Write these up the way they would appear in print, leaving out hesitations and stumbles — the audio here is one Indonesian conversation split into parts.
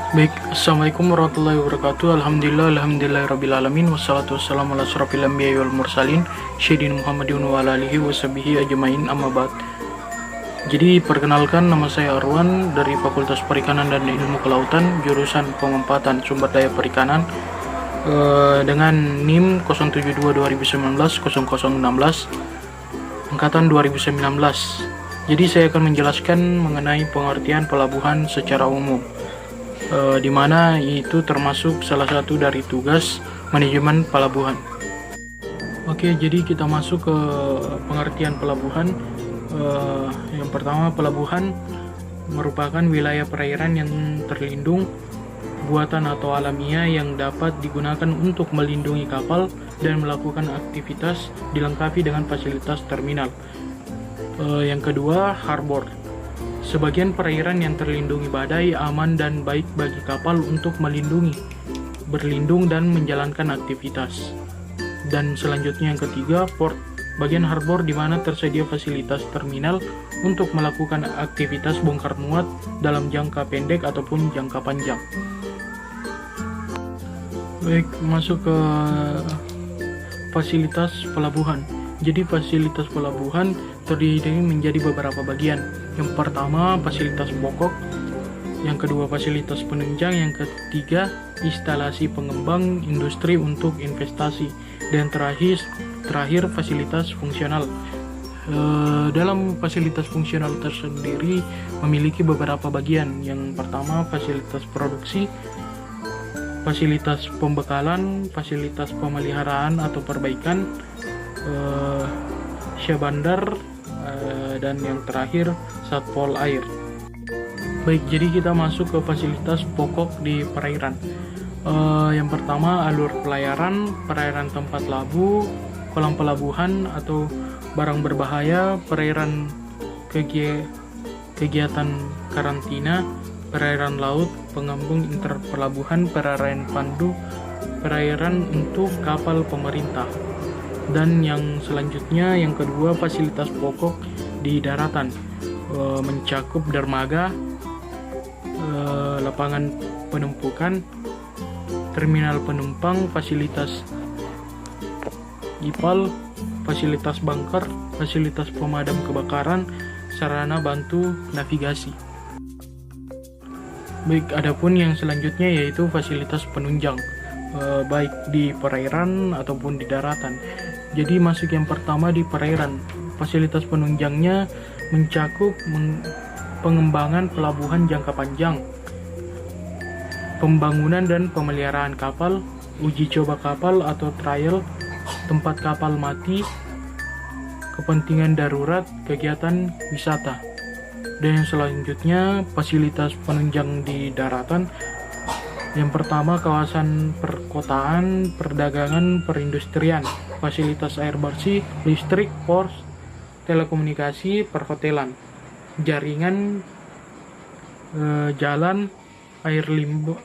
Baik, Assalamualaikum warahmatullahi wabarakatuh. Alhamdulillahirrabbilalamin. Wassalatu wassalamu ala asrafil anbiya'i wal mursalin Sayyidina Muhammadin wa ala alihi wa sahbihi ajmain, amma ba'd. Jadi perkenalkan, nama saya Arwan dari Fakultas Perikanan dan Ilmu Kelautan, jurusan Pemanfaatan Sumber Daya Perikanan, dengan NIM 072-2019-0016 angkatan 2019. Jadi saya akan menjelaskan mengenai pengertian pelabuhan secara umum, di mana itu termasuk salah satu dari tugas manajemen pelabuhan. Oke, jadi kita masuk ke pengertian pelabuhan. Yang pertama, pelabuhan merupakan wilayah perairan yang terlindung, buatan atau alamiah yang dapat digunakan untuk melindungi kapal dan melakukan aktivitas dilengkapi dengan fasilitas terminal. Yang kedua, harbor. Sebagian perairan yang terlindungi badai aman dan baik bagi kapal untuk melindungi, berlindung dan menjalankan aktivitas. Dan selanjutnya yang ketiga, port. Bagian harbor di mana tersedia fasilitas terminal untuk melakukan aktivitas bongkar muat dalam jangka pendek ataupun jangka panjang. Baik, masuk ke fasilitas pelabuhan. Jadi fasilitas pelabuhan terdiri menjadi beberapa bagian. Yang pertama, fasilitas pokok. Yang kedua, fasilitas penunjang. Yang ketiga, instalasi pengembang industri untuk investasi. Dan terakhir fasilitas fungsional. Dalam fasilitas fungsional tersendiri memiliki beberapa bagian. Yang pertama, fasilitas produksi, fasilitas pembekalan, fasilitas pemeliharaan atau perbaikan, syabandar, dan yang terakhir satpol air. Baik, jadi kita masuk ke fasilitas pokok di perairan. Yang pertama, alur pelayaran, perairan tempat labuh, kolam pelabuhan atau barang berbahaya, perairan kegiatan karantina, perairan laut, pengambung interpelabuhan, perairan pandu, perairan untuk kapal pemerintah. Dan yang selanjutnya, yang kedua, fasilitas pokok di daratan, mencakup dermaga, lapangan penumpukan, terminal penumpang, fasilitas ipal, fasilitas bunker, fasilitas pemadam kebakaran, sarana bantu navigasi. Baik, adapun yang selanjutnya yaitu fasilitas penunjang, baik di perairan ataupun di daratan. Jadi masuk yang pertama di perairan. Fasilitas penunjangnya mencakup pengembangan pelabuhan jangka panjang, pembangunan dan pemeliharaan kapal, uji coba kapal atau trial, tempat kapal mati, kepentingan darurat, kegiatan wisata. Dan yang selanjutnya, fasilitas penunjang di daratan. Yang pertama, kawasan perkotaan, perdagangan, perindustrian, fasilitas air bersih, listrik, pos, telekomunikasi, perhotelan, jaringan, jalan, air limbah,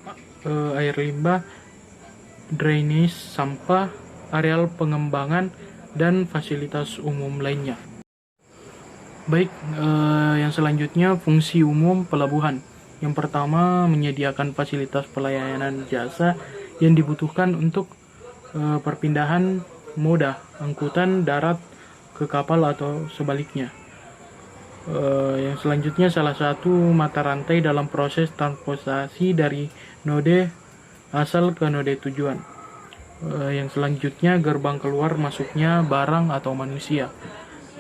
drainase, sampah, areal pengembangan, dan fasilitas umum lainnya. Baik, yang selanjutnya fungsi umum pelabuhan. Yang pertama, menyediakan fasilitas pelayanan jasa yang dibutuhkan untuk perpindahan moda angkutan darat ke kapal atau sebaliknya. Yang selanjutnya, salah satu mata rantai dalam proses transportasi dari node asal ke node tujuan. Yang selanjutnya, gerbang keluar masuknya barang atau manusia.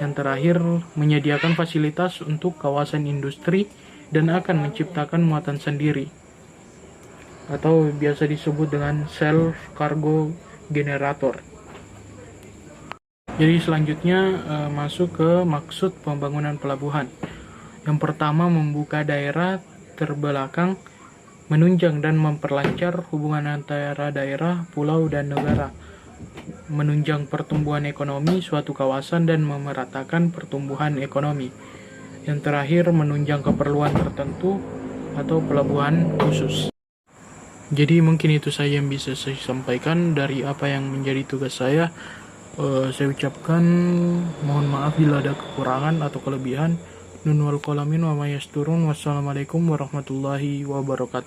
Yang terakhir, menyediakan fasilitas untuk kawasan industri dan akan menciptakan muatan sendiri, atau biasa disebut dengan self cargo generator. Jadi selanjutnya masuk ke maksud pembangunan pelabuhan. Yang pertama, membuka daerah terbelakang, menunjang dan memperlancar hubungan antara daerah, pulau, dan negara, menunjang pertumbuhan ekonomi suatu kawasan dan memeratakan pertumbuhan ekonomi. Yang terakhir, menunjang keperluan tertentu atau pelabuhan khusus. Jadi mungkin itu saja yang bisa saya sampaikan dari apa yang menjadi tugas saya. Saya ucapkan mohon maaf bila ada kekurangan atau kelebihan. Nun wal qalamin wa ma yasturun. Wassalamualaikum warahmatullahi wabarakatuh.